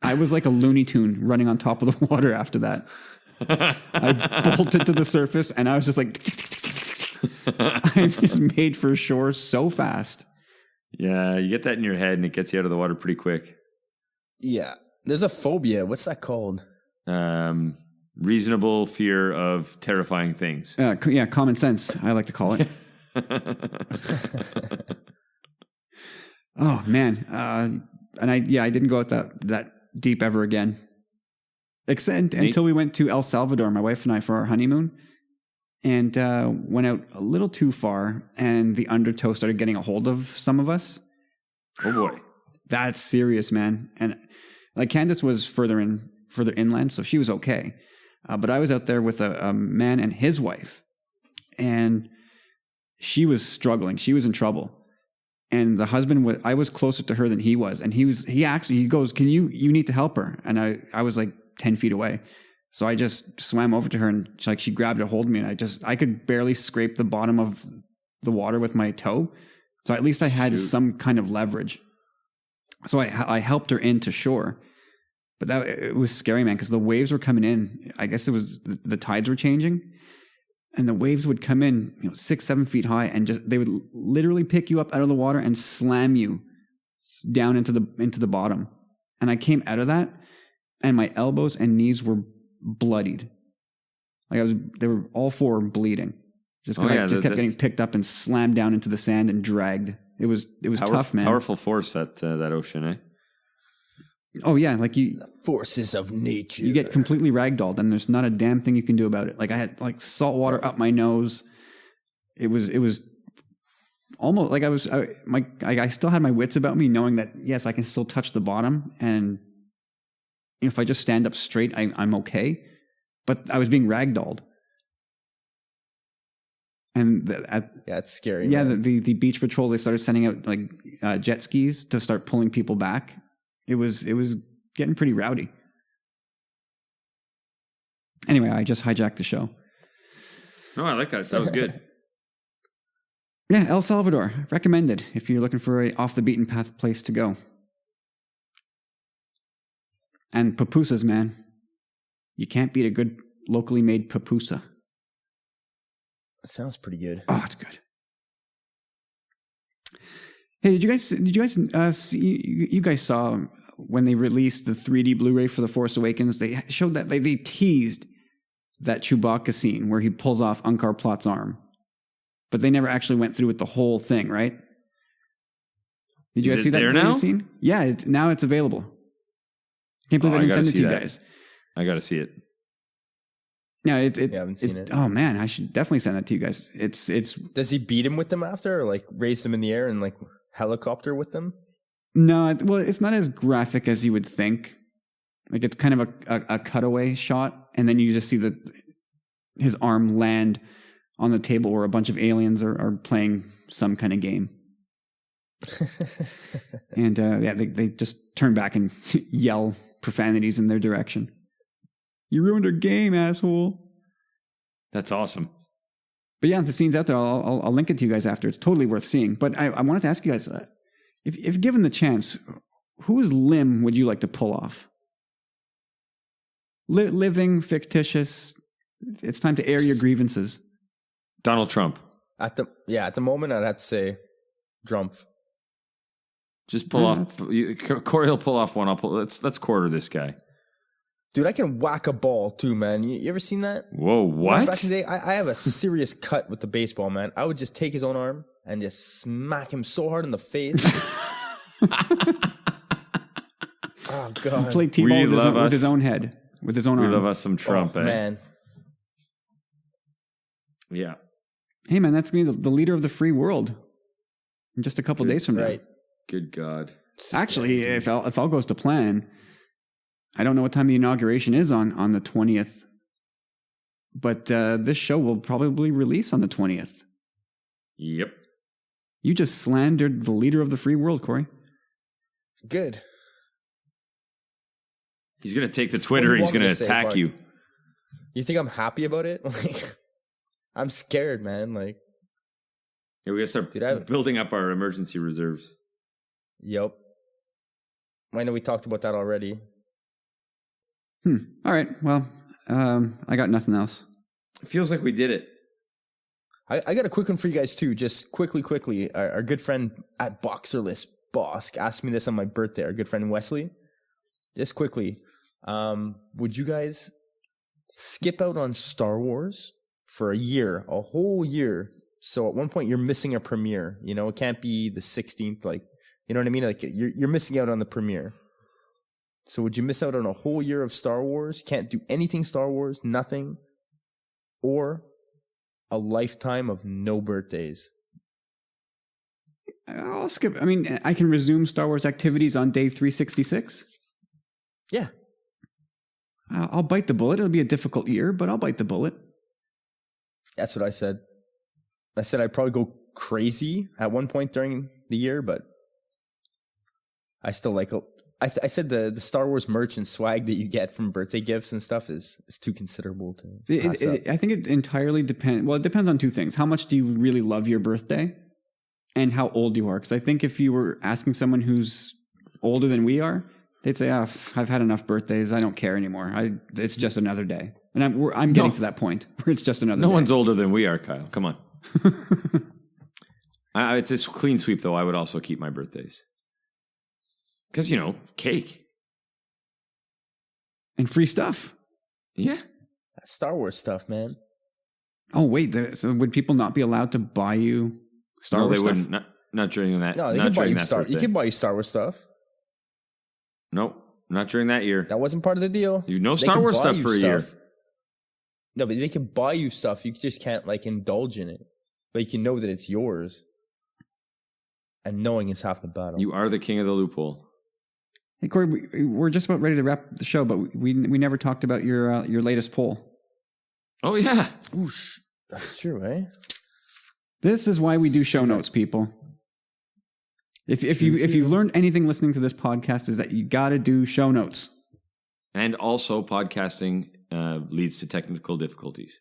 Speaker 3: I was like a Looney Tune running on top of the water after that. I bolted to the surface and I was just like, I just made for shore so fast.
Speaker 2: Yeah, you get that in your head and it gets you out of the water pretty quick.
Speaker 1: Yeah. There's a phobia. What's that called?
Speaker 2: Reasonable fear of terrifying things.
Speaker 3: Yeah, common sense, I like to call it. Oh man, and I didn't go out that deep ever again, except until we went to El Salvador, my wife and I, for our honeymoon, and went out a little too far, and the undertow started getting a hold of some of us.
Speaker 2: Oh boy,
Speaker 3: that's serious, man. And like Candace was further inland, so she was okay, but I was out there with a man and his wife, and she was struggling. She was in trouble. And the husband I was closer to her than he was. And he goes, you need to help her. And I was like 10 feet away. So I just swam over to her, and she grabbed a hold of me, and I could barely scrape the bottom of the water with my toe. So at least I had some kind of leverage. So I helped her into shore, but it was scary, man, because the waves were coming in. I guess it was the tides were changing. And the waves would come in, 6, 7 feet high, and they would literally pick you up out of the water and slam you down into the bottom. And I came out of that, and my elbows and knees were bloodied. Like they were all 4 bleeding, just because I kept getting picked up and slammed down into the sand and dragged. It was tough, man.
Speaker 2: Powerful force that ocean, eh?
Speaker 3: Oh yeah, like
Speaker 1: the forces of nature.
Speaker 3: You get completely ragdolled, and there's not a damn thing you can do about it. Like I had like salt water up my nose. It was almost like I still had my wits about me, knowing that yes, I can still touch the bottom, and if I just stand up straight, I'm okay. But I was being ragdolled, and
Speaker 1: it's scary.
Speaker 3: Yeah, the beach patrol, they started sending out like jet skis to start pulling people back. It was getting pretty rowdy. Anyway, I just hijacked the show.
Speaker 2: No, I like that. That was good.
Speaker 3: Yeah, El Salvador. Recommended if you're looking for a off-the-beaten-path place to go. And pupusas, man. You can't beat a good locally made pupusa.
Speaker 1: That sounds pretty good.
Speaker 3: Oh, it's good. Hey, did you guys see? You guys saw when they released the 3D Blu-ray for The Force Awakens? They showed that they teased that Chewbacca scene where he pulls off Unkar Plutt's arm. but they never actually went through with the whole thing, right? Did you
Speaker 2: Is
Speaker 3: guys
Speaker 2: it
Speaker 3: see that
Speaker 2: there
Speaker 3: deleted
Speaker 2: now?
Speaker 3: scene? Yeah, now it's available. Can't believe
Speaker 2: Oh,
Speaker 3: I
Speaker 2: I
Speaker 3: didn't
Speaker 2: gotta
Speaker 3: send it to
Speaker 2: see
Speaker 3: you
Speaker 2: that.
Speaker 3: guys.
Speaker 2: I got to see it.
Speaker 3: Yeah,
Speaker 1: I haven't seen it.
Speaker 3: Oh man, I should definitely send that to you guys. It's
Speaker 1: Does he beat him with them after, or like raise them in the air and like helicopter with them?
Speaker 3: no, well, it's not as graphic as you would think. Like it's kind of a cutaway shot, and then you just see his arm land on the table where a bunch of aliens are playing some kind of game. And they just turn back and yell profanities in their direction. You ruined our game, asshole.
Speaker 2: That's awesome.
Speaker 3: But yeah, the scene's out there. I'll link it to you guys after. It's totally worth seeing. But I wanted to ask you guys, if given the chance, whose limb would you like to pull off? Living, fictitious. It's time to air your grievances.
Speaker 2: Donald Trump.
Speaker 1: At the moment, I'd have to say Drumpf.
Speaker 2: Just pull off. Corey will pull off one. Let's quarter this guy.
Speaker 1: Dude, I can whack a ball too, man. You ever seen that?
Speaker 2: Whoa, what?
Speaker 1: Back in the day, I have a serious cut with the baseball, man. I would just take his own arm and just smack him so hard in the face. Oh, God.
Speaker 3: Play T-ball with his own head. With his own arm.
Speaker 2: We love us some Trump,
Speaker 1: man.
Speaker 2: Yeah.
Speaker 3: Hey, man, that's going to be the leader of the free world in just a couple days from now.
Speaker 1: Right.
Speaker 2: Good God.
Speaker 3: Actually, if all goes to plan, I don't know what time the inauguration is on the 20th, but this show will probably release on the 20th.
Speaker 2: Yep.
Speaker 3: You just slandered the leader of the free world, Corey.
Speaker 1: Good.
Speaker 2: He's going to take to Twitter and he's going to attack you.
Speaker 1: You think I'm happy about it? I'm scared, man. Like,
Speaker 2: yeah, we got to start building up our emergency reserves.
Speaker 1: Yep. I know we talked about that already.
Speaker 3: All right. Well, I got nothing else.
Speaker 2: It feels like we did it.
Speaker 1: I got a quick one for you guys too. Just quickly. Our good friend at Boxerless Bosk asked me this on my birthday. Our good friend Wesley. Just quickly. Would you guys skip out on Star Wars for a whole year? So at one point you're missing a premiere. You know, it can't be the 16th. Like, you know what I mean? Like you're missing out on the premiere. So would you miss out on a whole year of Star Wars? Can't do anything Star Wars, nothing, or a lifetime of no birthdays?
Speaker 3: I'll skip. I mean, I can resume Star Wars activities on day 366.
Speaker 1: Yeah.
Speaker 3: I'll bite the bullet. It'll be a difficult year, but I'll bite the bullet.
Speaker 1: That's what I said. I said I'd probably go crazy at one point during the year, but I still like it. I said the Star Wars merch and swag that you get from birthday gifts and stuff is too considerable to pass up.
Speaker 3: I think it entirely depends. Well, it depends on two things. How much do you really love your birthday and how old you are? Because I think if you were asking someone who's older than we are, they'd say, I've had enough birthdays. I don't care anymore. It's just another day. And I'm getting to that point where it's just another day.
Speaker 2: No one's older than we are, Kyle. Come on. It's a clean sweep, though. I would also keep my birthdays. Because, cake.
Speaker 3: And free stuff.
Speaker 2: Yeah.
Speaker 1: Star Wars stuff, man.
Speaker 3: Oh, wait. So would people not be allowed to buy you Star Wars stuff?
Speaker 2: No, they wouldn't. Not during that.
Speaker 1: No, they could buy you You could buy you Star Wars stuff.
Speaker 2: Nope. Not during that year.
Speaker 1: That wasn't part of the deal.
Speaker 2: Star Wars stuff for a year.
Speaker 1: No, but they can buy you stuff. You just can't, indulge in it. Like, you know that it's yours. And knowing is half the battle.
Speaker 2: You are the king of the loophole.
Speaker 3: Hey, Corey, we're just about ready to wrap the show, but we never talked about your latest poll.
Speaker 2: Oh, yeah.
Speaker 1: Oosh. That's true, eh?
Speaker 3: This is why we do show notes, people. If you've learned anything listening to this podcast, is that you got to do show notes.
Speaker 2: And also, podcasting leads to technical difficulties.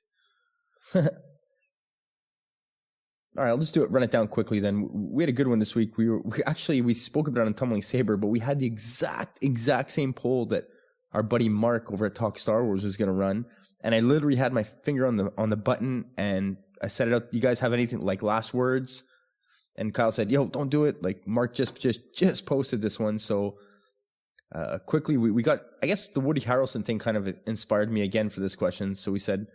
Speaker 1: All right, I'll just run it down quickly then. We had a good one this week. We spoke about it on Tumbling Saber, but we had the exact same poll that our buddy Mark over at Talk Star Wars was going to run. And I literally had my finger on the button and I set it up. You guys have anything like last words? And Kyle said, yo, don't do it. Like Mark just posted this one. So, quickly we got, I guess the Woody Harrelson thing kind of inspired me again for this question. So we said,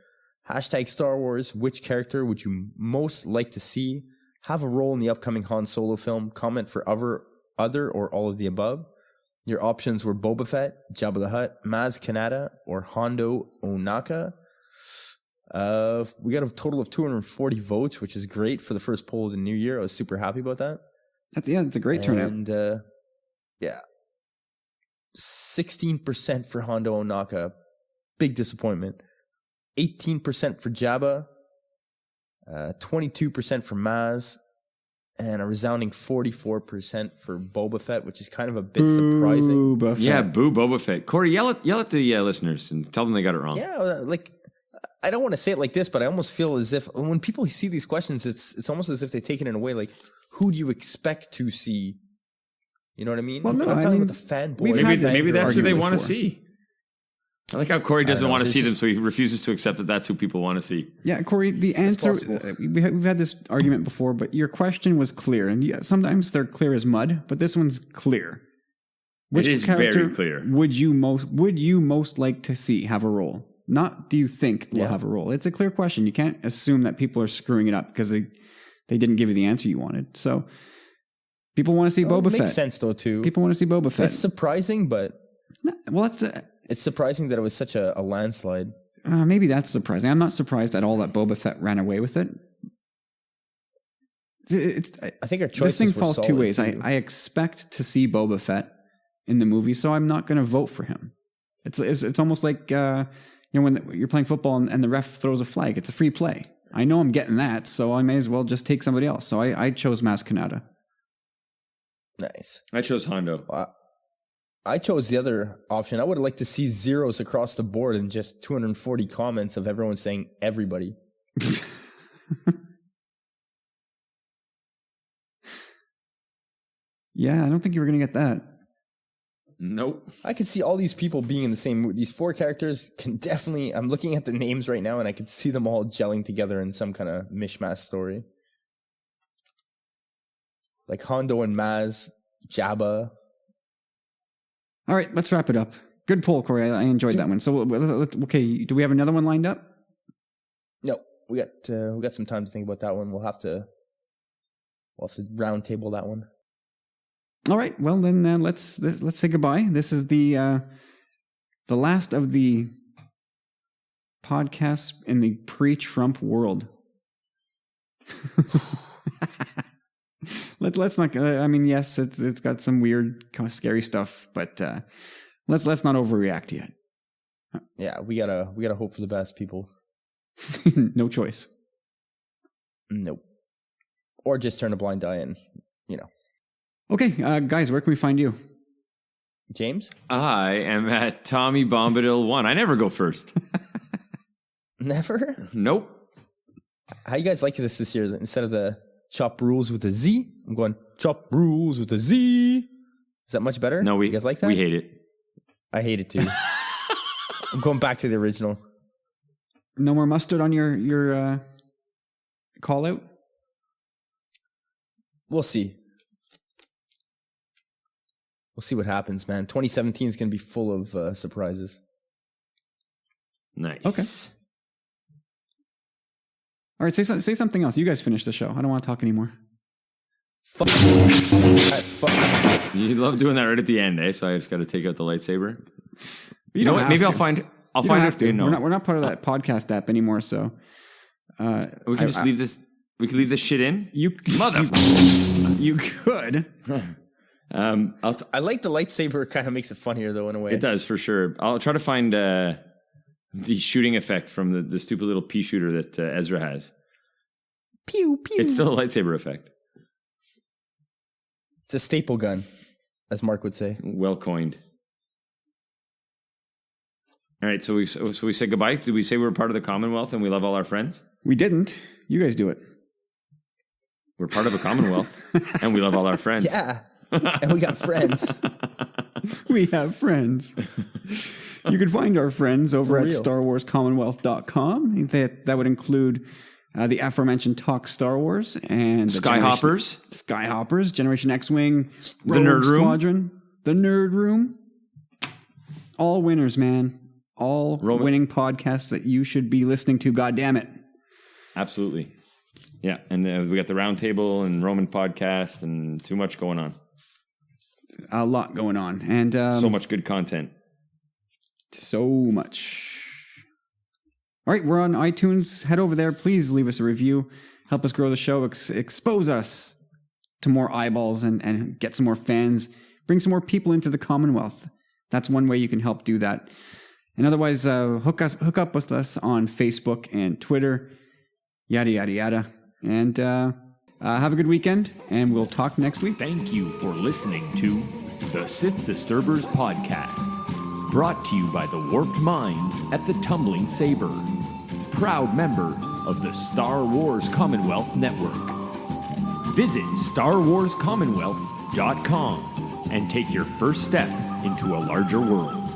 Speaker 1: Hashtag Star Wars. Which character would you most like to see have a role in the upcoming Han Solo film? Comment for other or all of the above. Your options were Boba Fett, Jabba the Hutt, Maz Kanata, or Hondo Onaka. We got a total of 240 votes, which is great for the first poll of the new year. I was super happy about that.
Speaker 3: That's a great turnout.
Speaker 1: And 16% for Hondo Onaka. Big disappointment. 18% for Jabba. 22% for Maz. And a resounding 44% for Boba Fett, which is kind of a bit surprising.
Speaker 3: Boba Fett.
Speaker 2: Yeah, boo Boba Fett. Corey, yell at the listeners and tell them they got it wrong.
Speaker 1: Yeah, like, I don't want to say it like this, but I almost feel as if when people see these questions, it's almost as if they take it in a way like, who do you expect to see? You know what I mean?
Speaker 3: Well, no,
Speaker 1: I'm talking about the fanboy.
Speaker 2: Maybe that's who they want to
Speaker 3: before.
Speaker 2: see. I like how Corey doesn't want to see them,
Speaker 1: just,
Speaker 2: so he refuses to accept that that's who people want to see.
Speaker 3: Yeah, Corey, the answer, we've had this argument before, but your question was clear. And sometimes they're clear as mud, but this one's clear. Which
Speaker 2: it is
Speaker 3: character
Speaker 2: very clear.
Speaker 3: Would you most like to see have a role? Not do you think will have a role? It's a clear question. You can't assume that people are screwing it up because they didn't give you the answer you wanted. So people want to see Boba Fett.
Speaker 1: It makes sense, though, too.
Speaker 3: People want to see Boba Fett.
Speaker 1: It's surprising, but...
Speaker 3: Well,
Speaker 1: it's surprising that it was such a landslide.
Speaker 3: Maybe that's surprising. I'm not surprised at all that Boba Fett ran away with it.
Speaker 1: I think our choices
Speaker 3: this thing
Speaker 1: were
Speaker 3: falls
Speaker 1: solid,
Speaker 3: two ways.
Speaker 1: too.
Speaker 3: I expect to see Boba Fett in the movie, so I'm not going to vote for him. It's almost like when you're playing football and the ref throws a flag. It's a free play. I know I'm getting that, so I may as well just take somebody else. So I chose Maz Kanata.
Speaker 1: Nice.
Speaker 2: I chose Hondo.
Speaker 1: I chose the other option. I would have liked to see zeros across the board and just 240 comments of everyone saying everybody.
Speaker 3: Yeah, I don't think you were going to get that.
Speaker 2: Nope.
Speaker 1: I could see all these people being in the same movie. These four characters can definitely... I'm looking at the names right now and I could see them all gelling together in some kind of mishmash story. Like Hondo and Maz, Jabba...
Speaker 3: All right, let's wrap it up. Good poll, Corey. I enjoyed that one. So, okay, do we have another one lined up?
Speaker 1: No, we got some time to think about that one. We'll have to round table that one.
Speaker 3: All right. Well, then let's say goodbye. This is the last of the podcasts in the pre-Trump world. Let's not. I mean, yes, it's got some weird, kind of scary stuff, but let's not overreact yet.
Speaker 1: Yeah, we gotta hope for the best, people.
Speaker 3: No choice.
Speaker 1: Nope. Or just turn a blind eye and
Speaker 3: Okay, guys, where can we find you?
Speaker 1: James?
Speaker 2: I am at Tommy Bombadil 1. I never go first.
Speaker 1: Never?
Speaker 2: Nope.
Speaker 1: How you guys like this year? Instead of the chop rules with a Z, I'm going chop rules with a Z. Is that much better?
Speaker 2: No,
Speaker 1: you guys like that?
Speaker 2: We hate it.
Speaker 1: I hate it too. I'm going back to the original.
Speaker 3: No more mustard on your call out?
Speaker 1: We'll see. We'll see what happens, man. 2017 is going to be full of surprises.
Speaker 2: Nice.
Speaker 3: Okay. All right, say something else. You guys finish the show. I don't want to talk anymore.
Speaker 1: Fuck.
Speaker 2: You love doing that right at the end, eh? So I just got to take out the lightsaber.
Speaker 3: You know
Speaker 2: what? Maybe I'll find. I'll find
Speaker 3: have
Speaker 2: it.
Speaker 3: to.
Speaker 2: No.
Speaker 3: We're not part of that podcast app anymore. So
Speaker 2: we can just leave this. We can leave this shit in.
Speaker 3: You You could.
Speaker 1: I like the lightsaber. Kind of makes it funnier though, in a way.
Speaker 2: It does for sure. I'll try to find the shooting effect from the stupid little pea shooter that Ezra has.
Speaker 1: Pew pew.
Speaker 2: It's still a lightsaber effect.
Speaker 1: It's a staple gun, as Mark would say.
Speaker 2: Well coined. All right, so we said goodbye. Did we say we were part of the Commonwealth and we love all our friends?
Speaker 3: We didn't. You guys do it.
Speaker 2: We're part of a Commonwealth and we love all our friends.
Speaker 1: Yeah, and we got friends.
Speaker 3: We have friends. You can find our friends over at StarWarsCommonwealth.com. That would include the aforementioned Talk Star Wars and Skyhoppers, Generation X-Wing,
Speaker 2: the Nerd Room.
Speaker 3: Squadron, the Nerd Room. All winners, man. all winning podcasts that you should be listening to. God damn it.
Speaker 2: Absolutely. Yeah. And we got the Roundtable and Roman podcast and too much going on.
Speaker 3: A lot going on. And
Speaker 2: so much good content.
Speaker 3: So much. All right, we're on iTunes. Head over there. Please leave us a review. Help us grow the show. Expose us to more eyeballs and get some more fans. Bring some more people into the Commonwealth. That's one way you can help do that. And otherwise, hook up with us on Facebook and Twitter. Yada, yada, yada. And have a good weekend, and we'll talk next week.
Speaker 4: Thank you for listening to the Sith Disturbers podcast, brought to you by the warped minds at the Tumbling Saber, proud member of the Star Wars Commonwealth Network. Visit StarWarsCommonwealth.com and take your first step into a larger world.